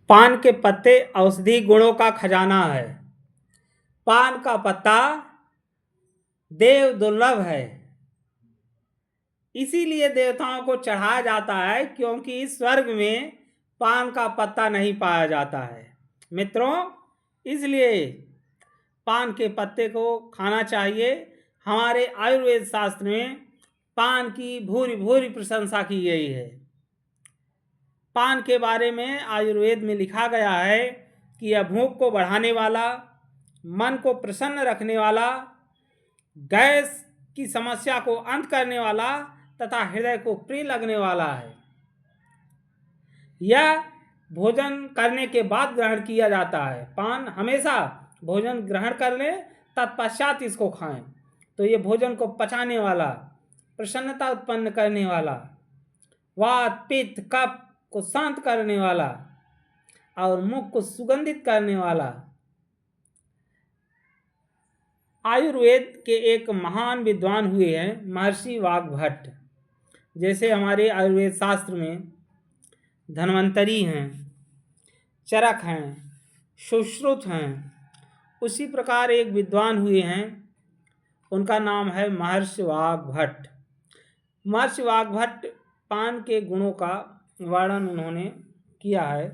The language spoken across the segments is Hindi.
पान के पत्ते औषधि गुणों का खजाना है। पान का पत्ता देव दुर्लभ है, इसीलिए देवताओं को चढ़ाया जाता है, क्योंकि स्वर्ग में पान का पत्ता नहीं पाया जाता है। मित्रों, इसलिए पान के पत्ते को खाना चाहिए। हमारे आयुर्वेद शास्त्र में पान की भूरी भूरी प्रशंसा की गई है। पान के बारे में आयुर्वेद में लिखा गया है कि यह भूख को बढ़ाने वाला, मन को प्रसन्न रखने वाला, गैस की समस्या को अंत करने वाला तथा हृदय को प्रिय लगने वाला है। यह भोजन करने के बाद ग्रहण किया जाता है। पान हमेशा भोजन ग्रहण कर लें, तत्पश्चात इसको खाएं, तो ये भोजन को पचाने वाला, प्रसन्नता उत्पन्न करने वाला, वात पित्त कफ को शांत करने वाला और मुख को सुगंधित करने वाला। आयुर्वेद के एक महान विद्वान हुए हैं महर्षि वाग्भट्ट। जैसे हमारे आयुर्वेद शास्त्र में धन्वंतरी हैं, चरक हैं, सुश्रुत हैं, उसी प्रकार एक विद्वान हुए हैं, उनका नाम है महर्षि वाग्भट्ट। महर्षि वाग्भट्ट पान के गुणों का वर्णन उन्होंने किया है।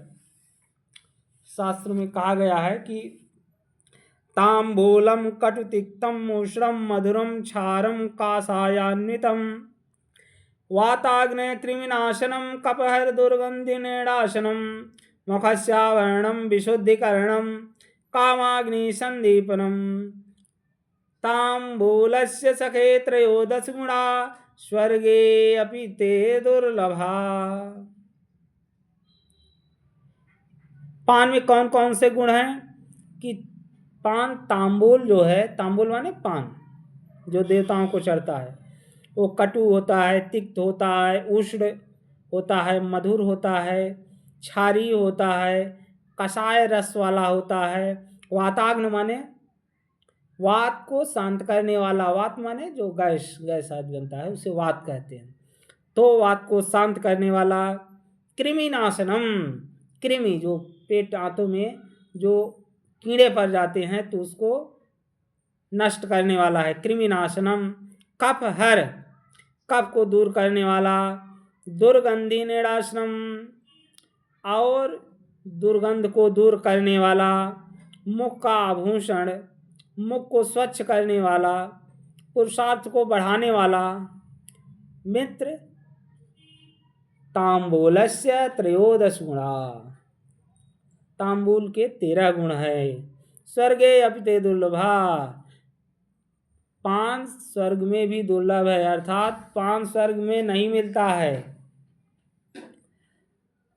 शास्त्र में कहा गया है कि तांबूलम कटुतिक्तम उष्णम मधुरम क्षारम कासायान्वितम वाताग्ने कृमिनाशनम कपहर दुर्गंधिनेडाशनम मुखस्यावरणम विशुद्धिकरणम कामाग्नि संदीपनम तांबूलस्य सखे त्रयोदश गुणा स्वर्गे अपि ते दुर्लभा। पान में कौन कौन से गुण हैं कि पान तांबूल जो है, तांबूल माने पान जो देवताओं को चढ़ता है, वो कटु होता है, तिक्त होता है, उष्ण होता है, मधुर होता है, क्षारी होता है, कषाय रस वाला होता है, वाताग्न माने वात को शांत करने वाला, वात माने जो गैस आदि बनता है उसे वात कहते हैं, तो वात को शांत करने वाला। कृमिनाशनम, कृमि जो पेट आंतों में जो कीड़े पड़ जाते हैं तो उसको नष्ट करने वाला है, कृमिनाशनम। कफहर, कफ को दूर करने वाला। दुर्गंधि निराशनम, और दुर्गंध को दूर करने वाला। मुख का आभूषण, मुख को स्वच्छ करने वाला, पुरुषार्थ को बढ़ाने वाला। मित्र, तांबूलस्य त्रयोदश गुणा, तांबूल के 13 गुण है। स्वर्गे अपि ते दुर्लभा, पान स्वर्ग में भी दुर्लभ है, अर्थात पान स्वर्ग में नहीं मिलता है।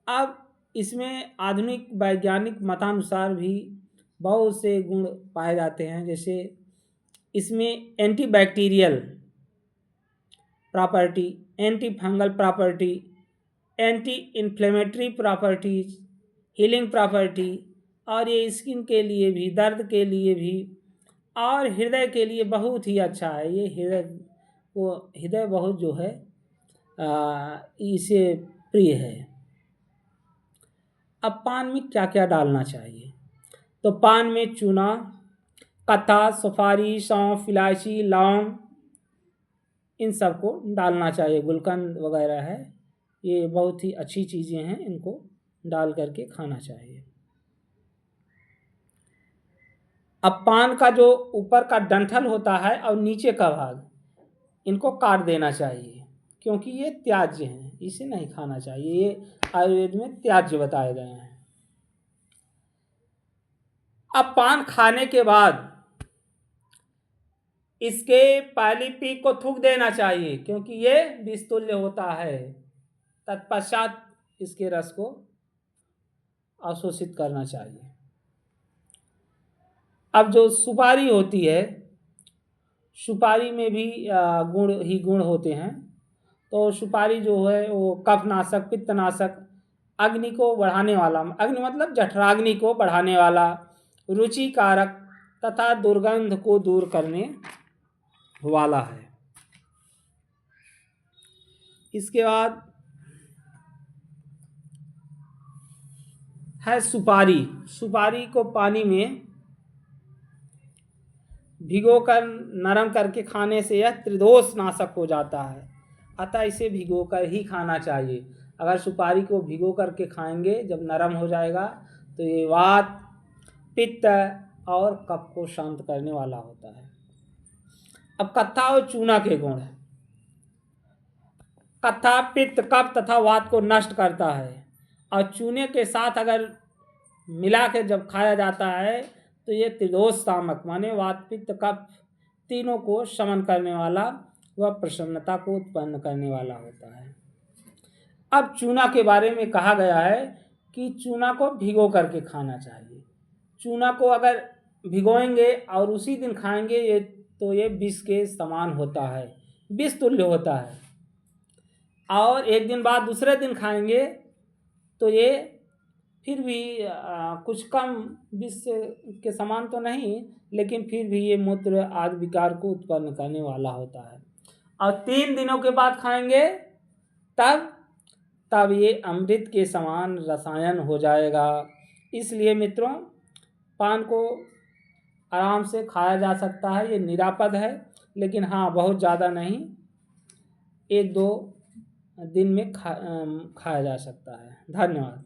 अब इसमें आधुनिक वैज्ञानिक मतानुसार भी बहुत से गुण पाए जाते हैं। जैसे इसमें antibacterial property, anti fungal property, anti inflammatory properties, healing property, और ये स्किन के लिए भी, दर्द के लिए भी और हृदय के लिए बहुत ही अच्छा है। ये हृदय बहुत जो है इसे प्रिय है। अब पान में क्या क्या डालना चाहिए, तो पान में चूना, कत्था, सुपारी, सौंफ, इलायची, लौंग, इन सबको डालना चाहिए। गुलकंद वगैरह है, ये बहुत ही अच्छी चीज़ें हैं, इनको डाल करके खाना चाहिए। अब पान का जो ऊपर का डंठल होता है और नीचे का भाग, इनको काट देना चाहिए, क्योंकि ये त्याज्य हैं, इसे नहीं खाना चाहिए। ये आयुर्वेद में त्याज्य बताए गए हैं। अब पान खाने के बाद इसके पहली पीक को थूक देना चाहिए, क्योंकि ये विषतुल्य होता है। तत्पश्चात इसके रस को अवशोषित करना चाहिए। अब जो सुपारी होती है, सुपारी में भी गुण ही गुण होते हैं। तो सुपारी जो है वो कफनाशक, पित्तनाशक, अग्नि को बढ़ाने वाला, अग्नि मतलब जठराग्नि को बढ़ाने वाला, रुचिकारक तथा दुर्गंध को दूर करने वाला है। इसके बाद है सुपारी। सुपारी को पानी में भिगोकर नरम करके खाने से यह त्रिदोष नाशक हो जाता है, अतः इसे भिगोकर ही खाना चाहिए। अगर सुपारी को भिगो करके खाएंगे जब नरम हो जाएगा तो ये वात, पित्त और कफ को शांत करने वाला होता है। अब कत्था और चूना के गुण। कत्था पित्त, कफ तथा वात को नष्ट करता है और चूने के साथ अगर मिला के जब खाया जाता है तो ये त्रिदोष शामक माने वात, पित्त, कफ तीनों को शमन करने वाला व प्रसन्नता को उत्पन्न करने वाला होता है। अब चूना के बारे में कहा गया है कि चूना को भिगो करके खाना चाहिए। चूना को अगर भिगोएंगे और उसी दिन खाएंगे ये विष के समान होता है, विष तुल्य होता है। और एक दिन बाद दूसरे दिन खाएंगे तो ये फिर भी कुछ कम विष के समान तो नहीं, लेकिन फिर भी ये मूत्र आदि विकार को उत्पन्न करने वाला होता है। और 3 दिनों के बाद खाएंगे तब ये अमृत के समान रसायन हो जाएगा। इसलिए मित्रों, पान को आराम से खाया जा सकता है, ये निरापद है, लेकिन हाँ बहुत ज़्यादा नहीं, 1-2 दिन में खाया जा सकता है। धन्यवाद।